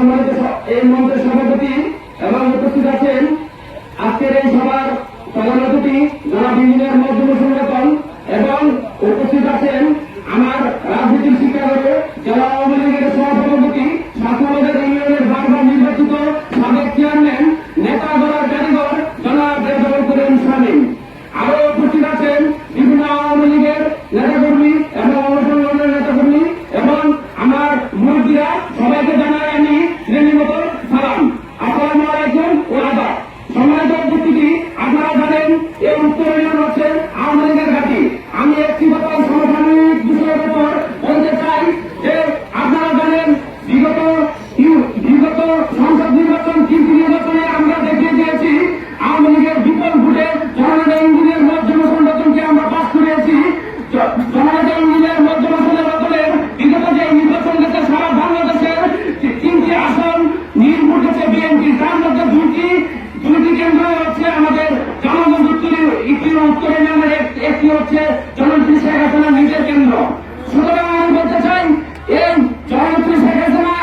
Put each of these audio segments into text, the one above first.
সম্মানিত এই মঞ্চের সভাপতি এবং উপস্থিত আছেন আজকের এই সভার প্রধান অতিথি জনাব ইঞ্জিনিয়ার মজদুর সংগঠন এবং উপস্থিত আছেন আমার রাজনীতির শিক্ষাগত জেলা আওয়ামী লীগের সহসভাপতি শাসনাবাদের ইউনিয়নের বারবার নির্বাচিত সাবেক চেয়ারম্যান নেতা দলার কারিগর জনাব রেজাউল করিম শামীম। আরো উপস্থিত আছেন বিভিন্ন আওয়ামী লীগের নেতাকর্মী এবং অংশগ্রহণের নেতাকর্মী এবং আমার মুরব্বীরা সবাইকে জানাই আমি শ্রেণীমত সালাম। আসসালামু আলাইকুম ও আদাব। সম্মানিত উপস্থিতি, আপনারা জানেন এই উত্তর ইউনিয়ন হচ্ছে আওয়ামী লীগের ঘাঁটি। আমি একটি ব্যাপার সমসাময়িক বিষয়ের উপর বলতে চাই যে আপনারা জানেন বিগত সংসদ নির্বাচন তিনটি নির্বাচনে আমরা দেখিয়ে দিয়েছি আওয়ামী লীগের বিপুল ভোটে জননেতা ইঞ্জিনিয়ার মজদুর সংগঠনকে আমরা পাস করিয়েছি। জননেতা ইঞ্জিনিয়ার মজদুর সংগঠনের বিগত যে নির্বাচন গেছে সারা বাংলাদেশের তিনটি আসন নির্ভোট হচ্ছে বিএনপি, তার মধ্যে দুইটি কেন্দ্র হচ্ছে আমাদের জনগণ উত্তর ইউনিয়নের, একটি হচ্ছে জননেত্রী শেখ হাসিনা নিজের কেন্দ্র। সুতরাং আমি বলতে চাই এই জননেত্রী শেখ হাসিনা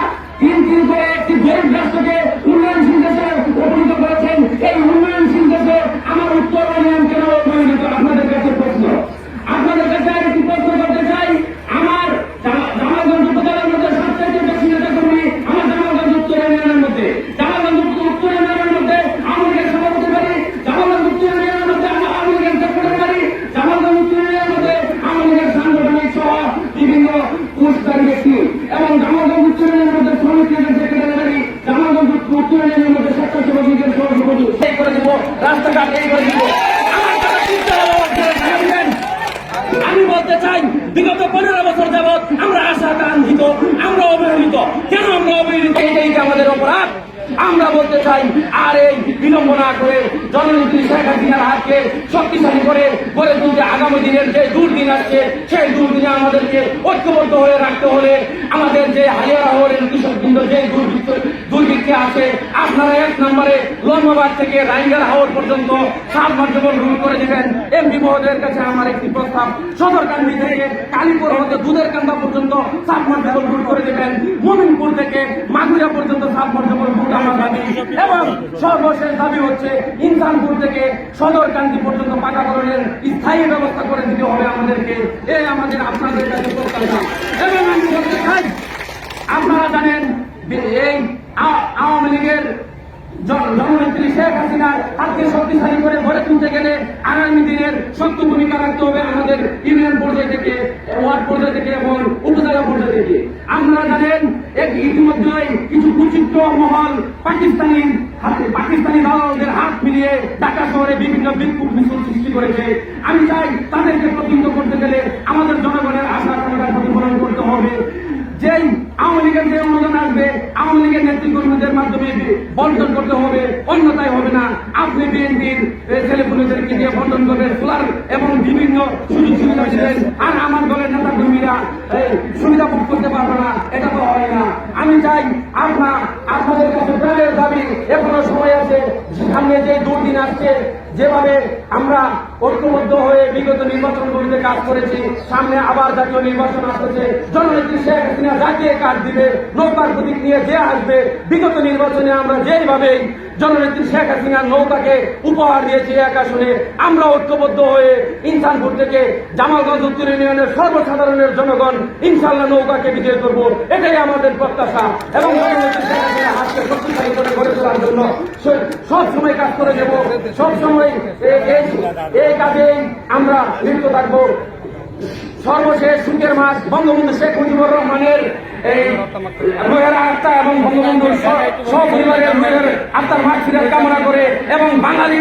তিন করে একটি গরিব রাষ্ট্রকে উন্নয়নশীল দেশে উপনীত করেছেন। এই উন্নয়নশীল দেশে আমার উত্তর ইউনিয়ন কেন অবহেলিত? আপনাদের কাছে প্রশ্ন, আপনাদের কাছে একটি প্রশ্ন করতে চাই। আমার জামালগঞ্জ উপজেলার মধ্যে সবচেয়ে বেশি নেতা কর্মী আমার জামালগঞ্জ উত্তর ইউনিয়নের মধ্যে। জামালগঞ্জ উত্তর ইউনিয়নের মধ্যে আওয়ামী লীগের সভাপতি বাড়ি, জামালগঞ্জ উত্তর ইউনিয়নের মধ্যে আওয়ামী লীগের সেক্রেটারি বাড়ি, জামালগঞ্জ উত্তর ইউনিয়নের মধ্যে আওয়ামী লীগের সাংগঠনিক সহ বিভিন্ন পুরস্কারী ব্যক্তি এবং জামালগঞ্জ উত্তর ইউনিয়নের মধ্যে শ্রমিক লীগের সেক্রেটারি বাড়ি, জামালগঞ্জ উত্তর ইউনিয়নের মধ্যে স্বেচ্ছাসেবক লীগের সভাপতি। এই করে দিব রাস্তাঘাট, এই করে দিব। আমি বলতে চাই বিগত 15 বছর যাবৎ আমরা আশাকাঙ্ক্ষিত, আমরা অবহেলিত। কেন আমরা অবহেলিত? এইটাই আমাদের অপরাধ। আমরা বলতে চাই আর এই বিলম্ব না করে জননেত্রী শেখ হাসিনার হাতকে শক্তিশালী করে গড়ে তুলতে আগামী দিনের যে দুর্দিন আসছে সেই দুর্দিনে আমাদেরকে ঐক্যবদ্ধ হয়ে রাখতে হলে আমাদের যে হালিয়া হাওরের কৃষকবৃন্দ যে দুর্ভিক্ষে আছে, আপনারা 1 নম্বরে লম্বাবাদ থেকে রাইঙ্গার হাওর পর্যন্ত সাবমার্সিবল রুল করে দেবেন। এমপি মহোদয়ের কাছে আমার একটি প্রস্তাব, সদরকান্দি থেকে কালীপুর হতে দুধের কান্দা পর্যন্ত সাবমার্সিবল রুল করে দেবেন। মোমিনপুর থেকে মাগুরা পর্যন্ত সাবমার্সিবল রুল আমার দাবি। এবং সর্বশেষ দাবি হচ্ছে ইনসানপুর থেকে সদরকান্দি পর্যন্ত পাকাকরণের স্থায়ী ব্যবস্থা করে দিতে হবে আমাদেরকে। এই আমাদের আপনাদের কাছে প্রত্যাশা। এবং আমি বলতে চাই, আপনারা জানেন এই আওয়ামী লীগের জননেত্রী শেখ হাসিনার হাতকে শক্তিশালী করে গড়ে তুলতে গেলে আগামী দিনের শক্ত ভূমিকা রাখতে হবে আমাদের ইউনিয়ন পর্যায় থেকে, ওয়ার্ড পর্যায় থেকে এবং উপজেলা পর্যায় থেকে। আপনারা জানেন ইতিমধ্যেই কিছু কুচিত্র মহল পাকিস্তানি দালালদের হাত মিলিয়ে ঢাকা শহরে বিভিন্ন বিক্ষোভ মিছিল সৃষ্টি করেছে। আমি চাই তাদেরকে প্রতিহত করতে গেলে আমাদের জনগণের আশা আকাঙ্ক্ষা প্রতিফলন করতে হবে। যেই আওয়ামী লীগের যে অনুদান আসবে আওয়ামী লীগের নেতৃকর্মীদের মাধ্যমে বন্টন করতে হবে, অন্যথায় হবে না। আপনি বিএনপির ছেলেপুলেদেরকে দিয়ে বন্টন করবেন, সোলার এবং বিভিন্ন সুযোগ সুবিধা দিবেন, আর আমার দলের নেতা কর্মীরা সুবিধা ভোগ করতে পারবে না, এটা তো হয় না। আমি চাই আপনাদের কাছে প্রাণের দাবি, এখনো সময় আছে। সামনে যে দুর্দিন আসছে, যেভাবে আমরা ঐক্যবদ্ধ হয়ে বিগত নির্বাচনগুলিতে কাজ করেছি, সামনে আবার জাতীয় নির্বাচন আসতেছে। জননেত্রী শেখ হাসিনা জাতীয় কার্ড দিবে, নৌকার প্রতীক নিয়ে যে আসবে। বিগত নির্বাচনে আমরা যেইভাবে জননেত্রী শেখ হাসিনার নৌকাকে উপহার দিয়েছি এক আসনে, আমরা ঐক্যবদ্ধ হয়ে ইনসানপুর থেকে জামালগঞ্জ উত্তর ইউনিয়নের সর্বসাধারণের জনগণ ইনশাল্লাহ নৌকাকে বিজয় করব, এটাই আমাদের প্রত্যাশা। এবং জননেত্রী শেখ হাসিনার হাতকে শক্তিশালী করে গড়ে তোলার জন্য সব সময় কাজ করে দেব, সব সময় এই কাজে আমরা লিপ্ত থাকবো। সর্বশেষ সুখের মাস বঙ্গবন্ধু শেখ মুজিবুর রহমানের এই রোহের আত্মা এবং বঙ্গবন্ধুর সব পরিবারের রোহের আত্মার মাগফিরাত কামনা করে এবং বাঙালি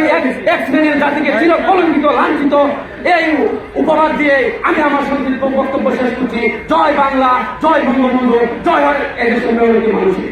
এক শ্রেণীর জাতিকে চির কলঙ্কিত লাঞ্ছিত এই উপহার দিয়ে আমি আমার সংক্ষিপ্ত বক্তব্য শেষ করছি। জয় বাংলা, জয় বঙ্গবন্ধু, জয় হয় এদেশের মানুষের।